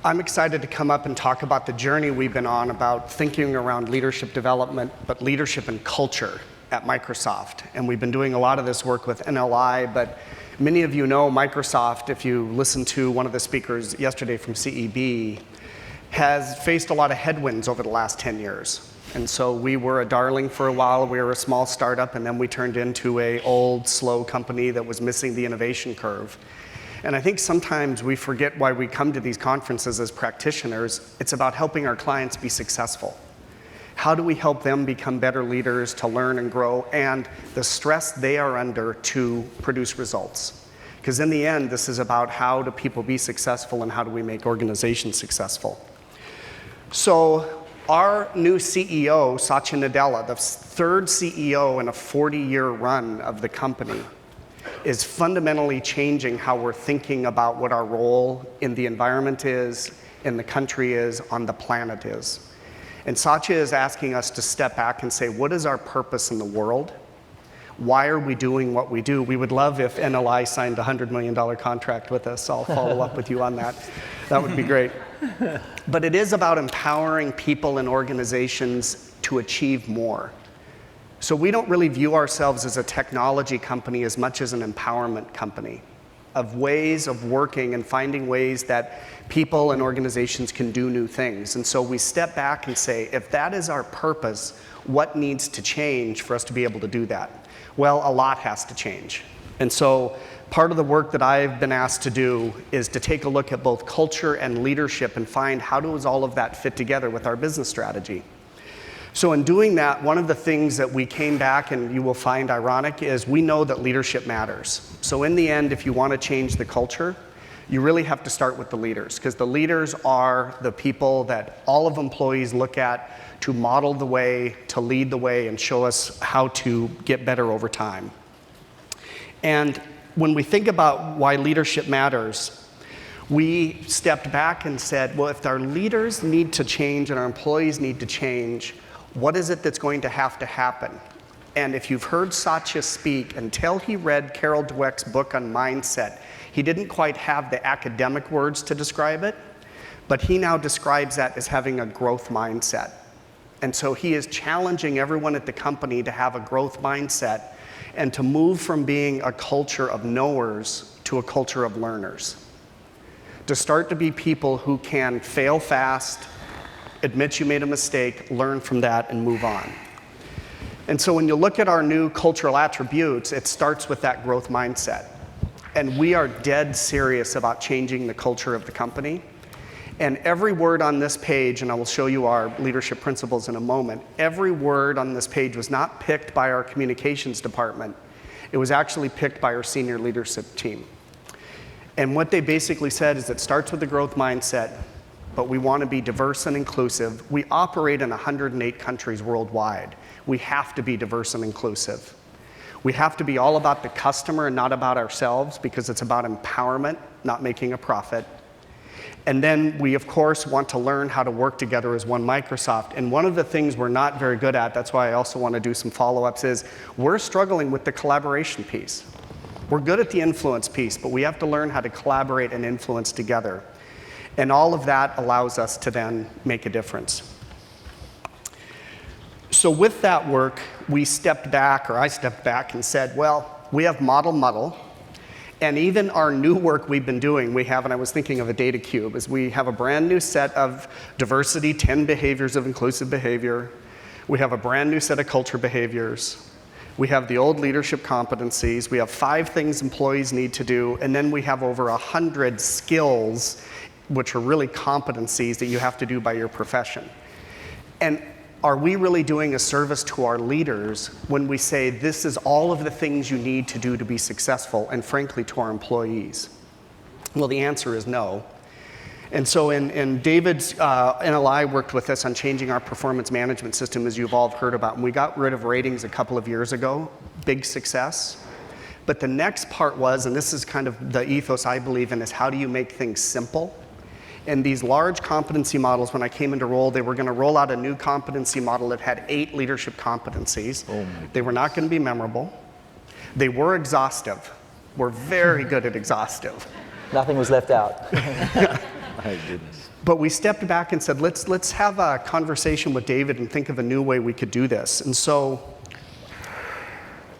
I'm excited to come up and talk about the journey we've been on about thinking around leadership development, but leadership and culture at Microsoft. And we've been doing a lot of this work with NLI, but many of you know Microsoft, if you listened to one of the speakers yesterday from CEB, has faced a lot of headwinds over the last 10 years. And so we were a darling for a while, we were a small startup, and then we turned into an old, slow company that was missing the innovation curve. And I think sometimes we forget why we come to these conferences as practitioners. It's about helping our clients be successful. How do we help them become better leaders, to learn and grow, and the stress they are under to produce results? Because in the end, this is about how do people be successful and how do we make organizations successful. So our new CEO, Satya Nadella, the third CEO in a 40-year run of the company, is fundamentally changing how we're thinking about what our role in the environment is, in the country is, on the planet is. And Satya is asking us to step back and say, what is our purpose in the world? Why are we doing what we do? We would love if NLI signed a $100 million contract with us. I'll follow up with you on that. That would be great. But it is about empowering people and organizations to achieve more. So we don't really view ourselves as a technology company as much as an empowerment company of ways of working and finding ways that people and organizations can do new things. And so we step back and say, if that is our purpose, what needs to change for us to be able to do that? Well, a lot has to change. And so part of the work that I've been asked to do is to take a look at both culture and leadership and find how does all of that fit together with our business strategy. So in doing that, one of the things that we came back and you will find ironic is we know that leadership matters. So in the end, if you want to change the culture, you really have to start with the leaders, because the leaders are the people that all of employees look at to model the way, to lead the way, and show us how to get better over time. And when we think about why leadership matters, we stepped back and said, well, if our leaders need to change and our employees need to change, what is it that's going to happen? And if you've heard Satya speak, until he read Carol Dweck's book on mindset, he didn't quite have the academic words to describe it, but he now describes that as having a growth mindset. And so he is challenging everyone at the company to have a growth mindset and to move from being a culture of knowers to a culture of learners. To start to be people who can fail fast, admit you made a mistake, learn from that, and move on. And so when you look at our new cultural attributes, it starts with that growth mindset. And we are dead serious about changing the culture of the company. And every word on this page, and I will show you our leadership principles in a moment, every word on this page was not picked by our communications department. It was actually picked by our senior leadership team. And what they basically said is it starts with the growth mindset, but we want to be diverse and inclusive. We operate in 108 countries worldwide. We have to be diverse and inclusive. We have to be all about the customer and not about ourselves, because it's about empowerment, not making a profit. And then we, of course, want to learn how to work together as one Microsoft. And one of the things we're not very good at, that's why I also want to do some follow-ups, is we're struggling with the collaboration piece. We're good at the influence piece, but we have to learn how to collaborate and influence together. And all of that allows us to then make a difference. So with that work, I stepped back and said, well, we have model muddle. And even our new work we've been doing, and I was thinking of a data cube, is we have a brand new set of diversity, 10 behaviors of inclusive behavior. We have a brand new set of culture behaviors. We have the old leadership competencies. We have 5 things employees need to do. And then we have over 100 skills, which are really competencies that you have to do by your profession. And are we really doing a service to our leaders when we say this is all of the things you need to do to be successful, and frankly to our employees? Well, the answer is no. And so in David's NLI worked with us on changing our performance management system, as you've all heard about, and we got rid of ratings a couple of years ago. Big success. But the next part was, and this is kind of the ethos I believe in, is how do you make things simple? And these large competency models, when I came into role, they were going to roll out a new competency model that had 8 leadership competencies. They were not going to be memorable. They were exhaustive. We're very good at exhaustive. Nothing was left out. My goodness. But we stepped back and said, let's have a conversation with David and think of a new way we could do this. And so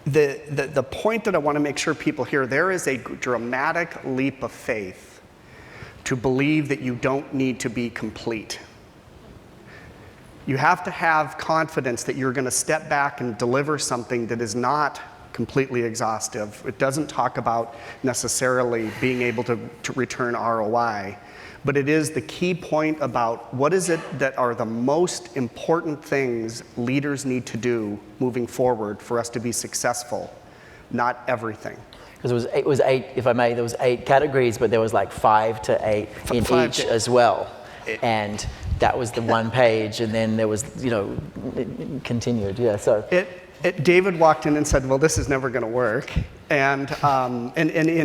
the point that I want to make sure people hear, there is a dramatic leap of faith to believe that you don't need to be complete. You have to have confidence that you're going to step back and deliver something that is not completely exhaustive. It doesn't talk about necessarily being able to return ROI, but it is the key point about what is it that are the most important things leaders need to do moving forward for us to be successful, not everything. Because it was eight, if I may, there was 8 categories, but there was like 5 to 8 in each as well. And that was the one page, and then there was, it continued, yeah, so. David walked in and said, well, this is never going to work. And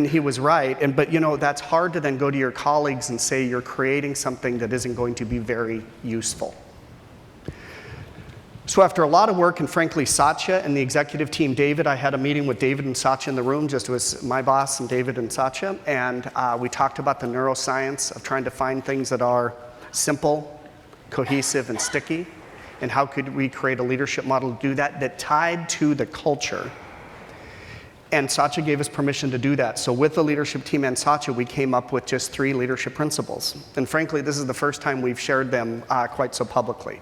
he was right. But that's hard to then go to your colleagues and say you're creating something that isn't going to be very useful. So after a lot of work, and frankly, Satya and the executive team, I had a meeting with David and Satya in the room, just as my boss and David and Satya, and we talked about the neuroscience of trying to find things that are simple, cohesive, and sticky. And how could we create a leadership model to do that tied to the culture? And Satya gave us permission to do that. So with the leadership team and Satya, we came up with just 3 leadership principles. And frankly, this is the first time we've shared them quite so publicly.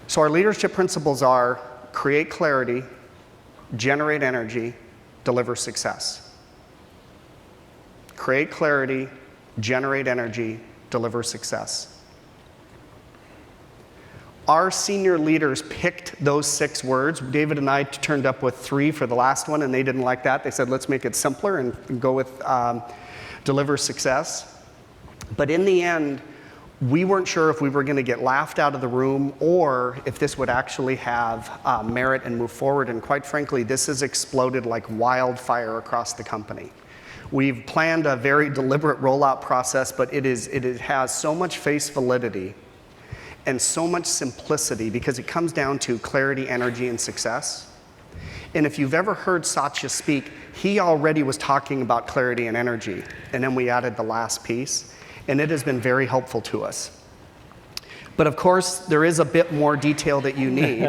So our leadership principles are create clarity, generate energy, deliver success. Create clarity, generate energy, deliver success. Our senior leaders picked those 6 words. David and I turned up with 3 for the last one, and they didn't like that. They said, let's make it simpler and go with deliver success. But in the end, we weren't sure if we were going to get laughed out of the room or if this would actually have merit and move forward. And quite frankly, this has exploded like wildfire across the company. We've planned a very deliberate rollout process, but it has so much face validity and so much simplicity because it comes down to clarity, energy, and success. And if you've ever heard Satya speak, he already was talking about clarity and energy, and then we added the last piece, and it has been very helpful to us. But of course, there is a bit more detail that you need.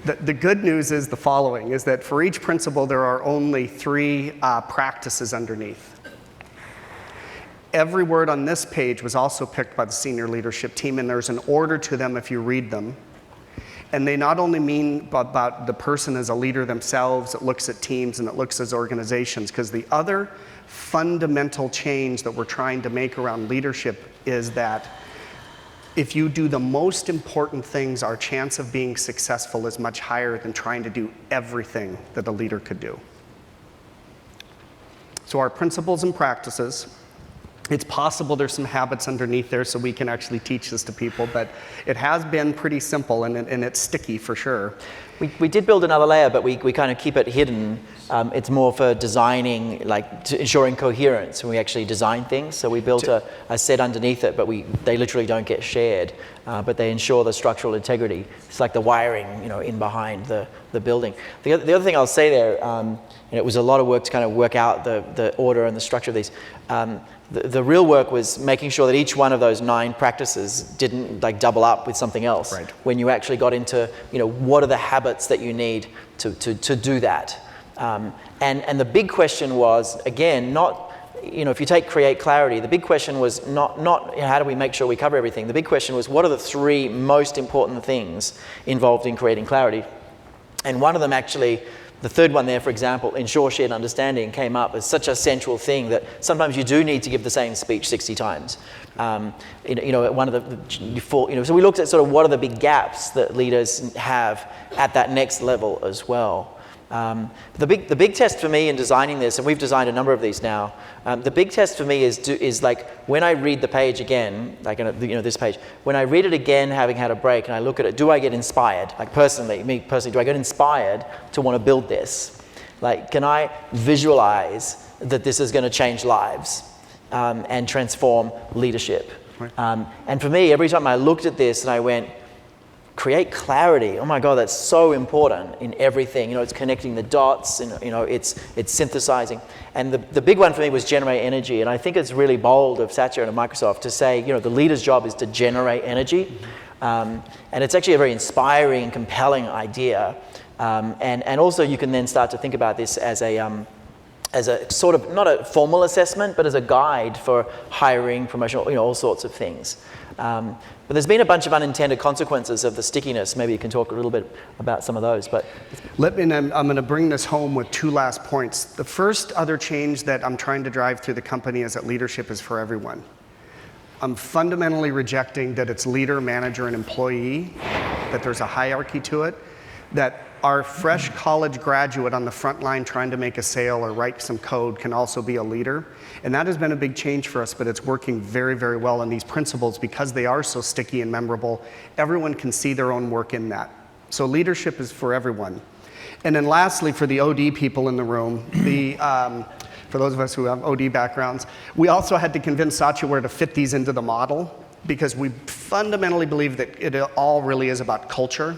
The good news is the following, is that for each principle, there are only 3 practices underneath. Every word on this page was also picked by the senior leadership team, and there's an order to them if you read them. And they not only mean about the person as a leader themselves, it looks at teams and it looks at organizations, because the other fundamental change that we're trying to make around leadership is that if you do the most important things, our chance of being successful is much higher than trying to do everything that a leader could do. So our principles and practices. It's possible there's some habits underneath there so we can actually teach this to people, but it has been pretty simple and it's sticky for sure. We did build another layer, but we kind of keep it hidden. It's more for designing, ensuring coherence when we actually design things. So we built a set underneath it, but they literally don't get shared, but they ensure the structural integrity. It's like the wiring, in behind the building. The other thing I'll say there, and it was a lot of work to kind of work out the order and the structure of these. The real work was making sure that each one of those 9 practices didn't double up with something else. Right. When you actually got into, what are the habits that you need to do that? And the big question was, again, not, if you take create clarity, the big question was not how do we make sure we cover everything? The big question was, what are the 3 most important things involved in creating clarity? And one of them actually, the third one there, for example, ensure shared understanding, came up as such a central thing that sometimes you do need to give the same speech 60 times. One of so we looked at sort of what are the big gaps that leaders have at that next level as well. The big test for me in designing this, and we've designed a number of these now, the big test for me is like when I read the page again, this page, when I read it again having had a break and I look at it, do I get inspired? Me personally, do I get inspired to want to build this? Can I visualize that this is going to change lives and transform leadership? Right. And for me, every time I looked at this and I went, create clarity. Oh my God, that's so important in everything. It's connecting the dots, and it's synthesizing. And the big one for me was generate energy. And I think it's really bold of Satya and of Microsoft to say, the leader's job is to generate energy. And it's actually a very inspiring, compelling idea. And also you can then start to think about this as a sort of, not a formal assessment, but as a guide for hiring, promotion, all sorts of things. But there's been a bunch of unintended consequences of the stickiness. Maybe you can talk a little bit about some of those. But I'm going to bring this home with two last points. The first other change that I'm trying to drive through the company is that leadership is for everyone. I'm fundamentally rejecting that it's leader, manager, and employee, that there's a hierarchy to it, that our fresh college graduate on the front line trying to make a sale or write some code can also be a leader. And that has been a big change for us, but it's working very, very well. And these principles, because they are so sticky and memorable, everyone can see their own work in that. So leadership is for everyone. And then lastly, for the OD people in the room, for those of us who have OD backgrounds, we also had to convince Satya where to fit these into the model, because we fundamentally believe that it all really is about culture.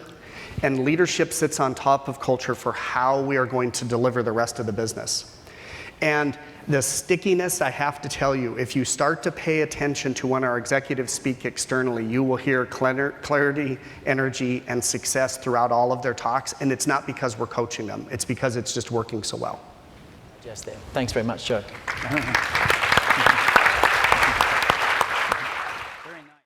And leadership sits on top of culture for how we are going to deliver the rest of the business. And the stickiness, I have to tell you, if you start to pay attention to when our executives speak externally, you will hear clarity, energy, and success throughout all of their talks. And it's not because we're coaching them. It's because it's just working so well. Just there. Thanks very much, Joe.